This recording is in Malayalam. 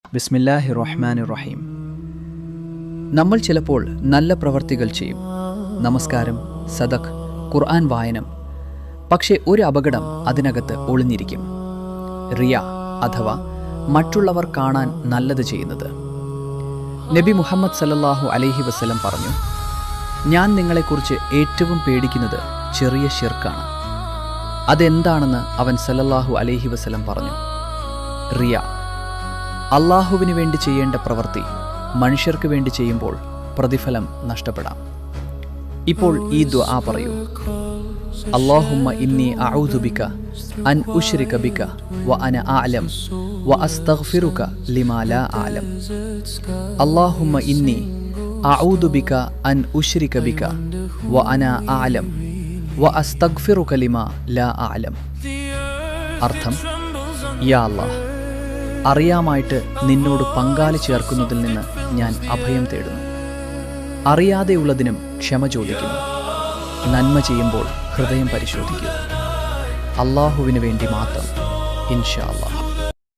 ബിസ്മില്ലാഹിർ റഹ്മാനിർ റഹീം. നമ്മൾ ചിലപ്പോൾ നല്ല പ്രവർത്തികൾ ചെയ്യും, നമസ്കാരം, സദഖ്, ഖുർആൻ വായനം. പക്ഷേ ഒരു അപകടം അതിനകത്ത് ഒളിഞ്ഞിരിക്കും. റിയ അഥവാ മറ്റുള്ളവർ കാണാൻ നല്ലത് ചെയ്യുന്നത്. നബി മുഹമ്മദ് സല്ലല്ലാഹു അലൈഹി വസല്ലം പറഞ്ഞു, ഞാൻ നിങ്ങളെക്കുറിച്ച് ഏറ്റവും പേടിക്കുന്നത് ചെറിയ ശിർക്കാണ്. അതെന്താണെന്ന് അവൻ സല്ലല്ലാഹു അലൈഹി വസല്ലം പറഞ്ഞു. റിയ. അള്ളാഹുവിന് വേണ്ടി ചെയ്യേണ്ട പ്രവൃത്തി മനുഷ്യർക്ക് വേണ്ടി ചെയ്യുമ്പോൾ പ്രതിഫലം നഷ്ടപ്പെടാം. ഇപ്പോൾ ഈ ദുആ പറയൂ: അല്ലാഹുമ്മ ഇന്നി അഊദു ബിക അൻ ഉശ്രിക ബിക വ അന അഅലം വ അസ്തഗ്ഫിറുക ലിമാ ലാ അഅലം. അല്ലാഹുമ്മ ഇന്നി അഊദു ബിക അൻ ഉശ്രിക ബിക വ അന അഅലം വ അസ്തഗ്ഫിറുക ലിമാ ലാ അഅലം. അർത്ഥം: യാ അല്ലാഹ്, അറിയാമായിട്ട് നിന്നോട് പങ്കാളി ചേർക്കുന്നതിൽ നിന്ന് ഞാൻ അഭയം തേടുന്നു. അറിയാതെയുള്ളതിനും ക്ഷമ ചോദിക്കുന്നു. നന്മ ചെയ്യുമ്പോൾ ഹൃദയം പരിശോധിക്കൂ. അള്ളാഹുവിന് വേണ്ടി മാത്രം. ഇൻഷാ അല്ലാഹ്.